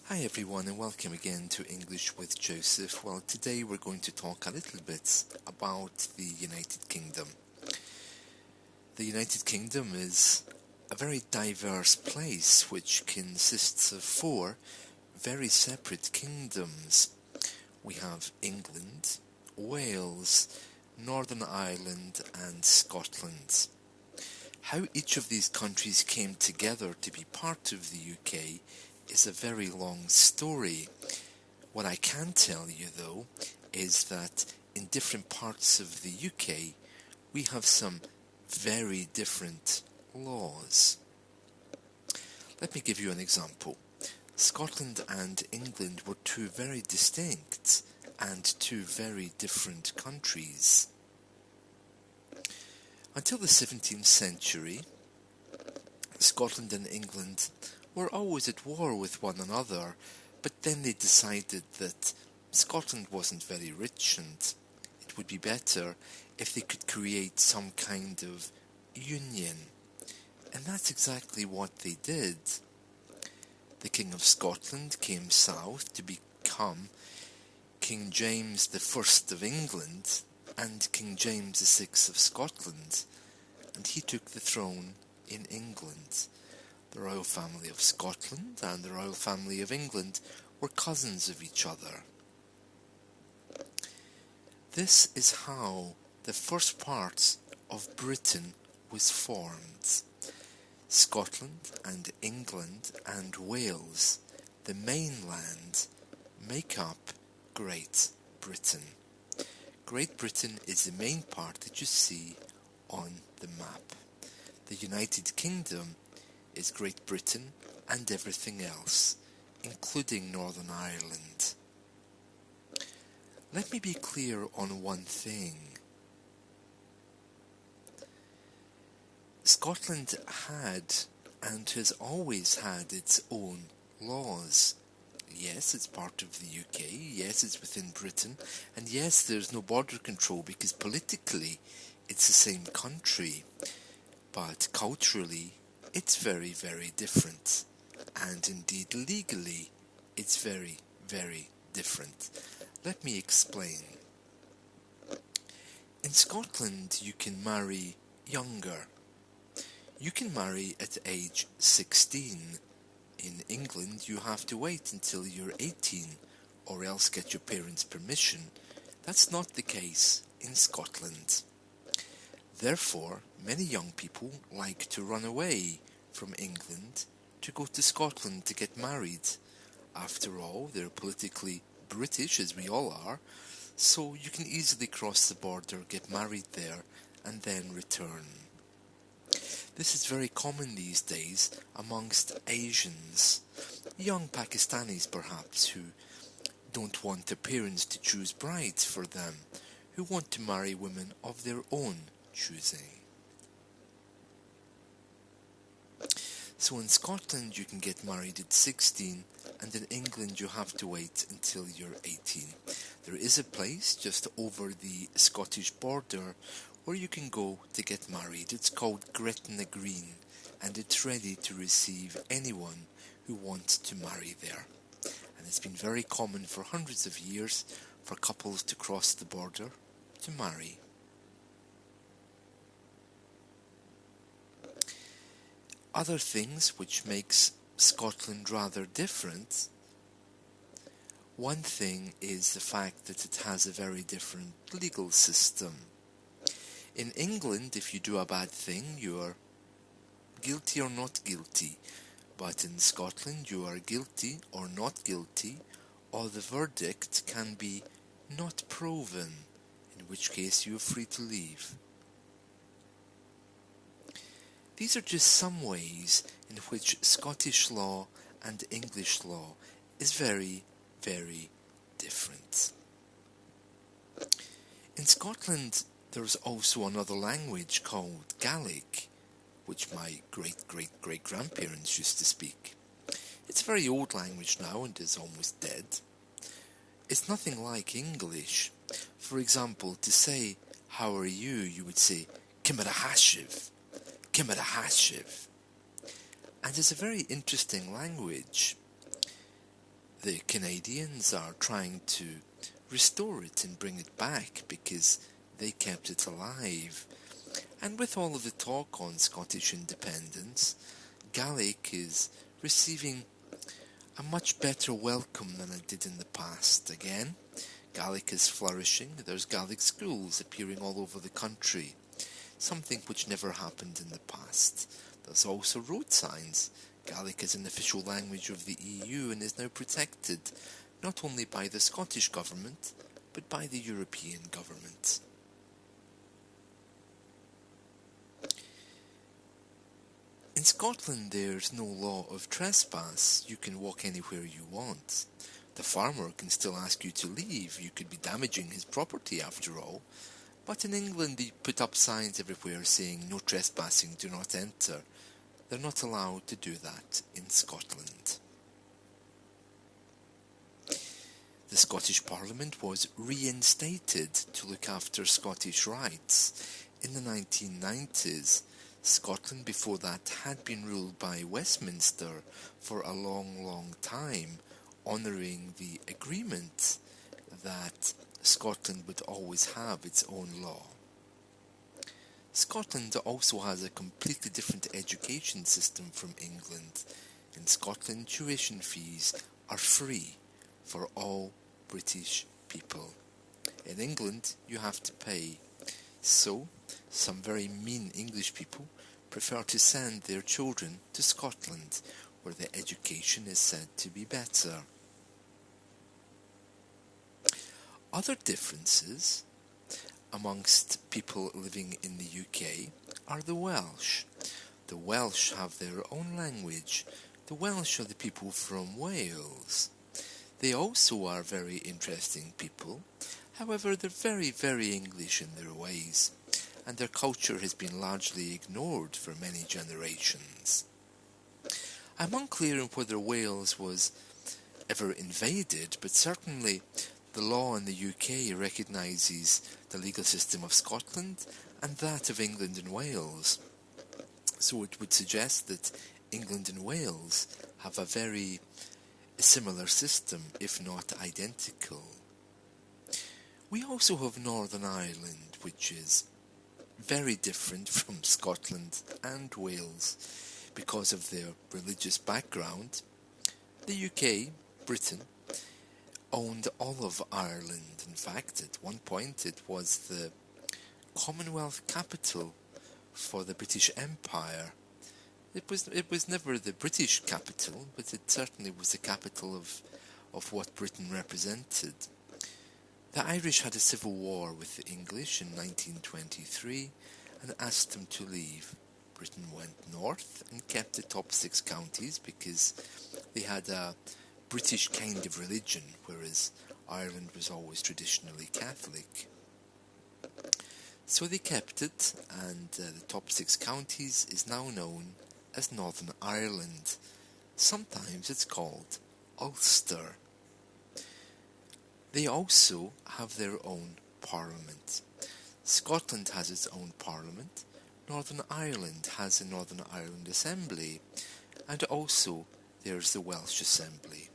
Hi everyone and welcome again to English with Joseph. Well, today we're going to talk a little bit about the United Kingdom. The United Kingdom is a very diverse place which consists of four very separate kingdoms. We have England, Wales, Northern Ireland and Scotland. How each of these countries came together to be part of the UK is a very long story. What I can tell you though is that in different parts of the UK we have some very different laws. Let me give you an example. Scotland and England were two very distinct and two very different countries. Until the 17th century, Scotland and England were always at war with one another, but then they decided that Scotland wasn't very rich and it would be better if they could create some kind of union. And that's exactly what they did. The King of Scotland came south to become King James I of England and King James VI of Scotland, and he took the throne in England. The royal family of Scotland and the royal family of England were cousins of each other. This is how the first part of Britain was formed. Scotland and England and Wales, the mainland, make up Great Britain. Great Britain is the main part that you see on the map. The United Kingdom is Great Britain and everything else, including Northern Ireland. Let me be clear on one thing. Scotland had and has always had its own laws. Yes, it's part of the UK, yes, it's within Britain, and yes, there's no border control because politically it's the same country, but culturally it's very, very different, and indeed legally it's very, very different. Let me explain. In Scotland you can marry younger. You can marry at age 16. In England you have to wait until you're 18 or else get your parents' permission. That's not the case in Scotland. Therefore, many young people like to run away from England to go to Scotland to get married. After all, they're politically British, as we all are, so you can easily cross the border, get married there, and then return. This is very common these days amongst Asians, young Pakistanis perhaps, who don't want their parents to choose brides for them, who want to marry women of their own choosing. So in Scotland you can get married at 16, and in England you have to wait until you're 18. There is a place just over the Scottish border where you can go to get married. It's called Gretna Green, and it's ready to receive anyone who wants to marry there. And it's been very common for hundreds of years for couples to cross the border to marry. Other things which makes Scotland rather different, one thing is the fact that it has a very different legal system. In England, if you do a bad thing, you are guilty or not guilty, but in Scotland you are guilty or not guilty, or the verdict can be not proven, in which case you are free to leave. These are just some ways in which Scottish law and English law is very, very different. In Scotland, there's also another language called Gaelic, which my great-great-great-grandparents used to speak. It's a very old language now and is almost dead. It's nothing like English. For example, to say, "How are you?" you would say, "Kimmerahashiv." Kimmerahashiv. And it's a very interesting language. The Canadians are trying to restore it and bring it back because they kept it alive. And with all of the talk on Scottish independence, Gaelic is receiving a much better welcome than it did in the past. Again, Gaelic is flourishing. There's Gaelic schools appearing all over the country, something which never happened in the past. There's also road signs. Gaelic is an official language of the EU and is now protected not only by the Scottish government, but by the European government. In Scotland, there's no law of trespass. You can walk anywhere you want. The farmer can still ask you to leave. You could be damaging his property after all. But in England, they put up signs everywhere saying no trespassing, do not enter. They're not allowed to do that in Scotland. The Scottish Parliament was reinstated to look after Scottish rights. In the 1990s, Scotland before that had been ruled by Westminster for a long, long time, honouring the agreement that Scotland would always have its own law. Scotland also has a completely different education system from England. In Scotland, tuition fees are free for all British people. In England, you have to pay. So, some very mean English people prefer to send their children to Scotland, where the education is said to be better. Other differences amongst people living in the UK are the Welsh. The Welsh have their own language. The Welsh are the people from Wales. They also are very interesting people. However, they're very, very English in their ways, and their culture has been largely ignored for many generations. I'm unclear on whether Wales was ever invaded, but certainly the law in the UK recognises the legal system of Scotland and that of England and Wales. So it would suggest that England and Wales have a very similar system, if not identical. We also have Northern Ireland, which is very different from Scotland and Wales because of their religious background. The UK, Britain, owned all of Ireland. In fact, at one point it was the Commonwealth capital for the British Empire. It was never the British capital, but it certainly was the capital of what Britain represented. The Irish had a civil war with the English in 1923 and asked them to leave. Britain went north and kept the top 6 counties because they had a British kind of religion, whereas Ireland was always traditionally Catholic. So they kept it, and the top 6 counties is now known as Northern Ireland. Sometimes it's called Ulster. They also have their own parliament. Scotland has its own parliament. Northern Ireland has a Northern Ireland Assembly, and also there's the Welsh Assembly.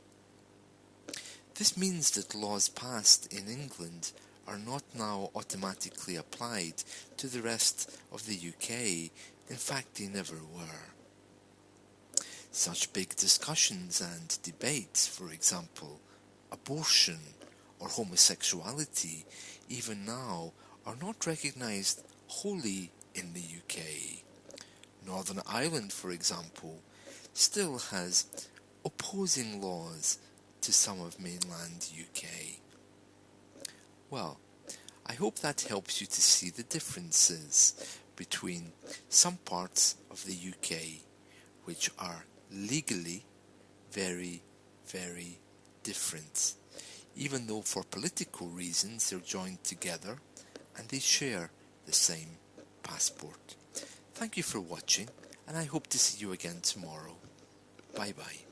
This means that laws passed in England are not now automatically applied to the rest of the UK. In fact, they never were. Such big discussions and debates, for example, abortion or homosexuality, even now, are not recognised wholly in the UK. Northern Ireland, for example, still has opposing laws to some of mainland UK. Well, I hope that helps you to see the differences between some parts of the UK which are legally very, very different, even though for political reasons they're joined together and they share the same passport. Thank you for watching, and I hope to see you again tomorrow. Bye bye.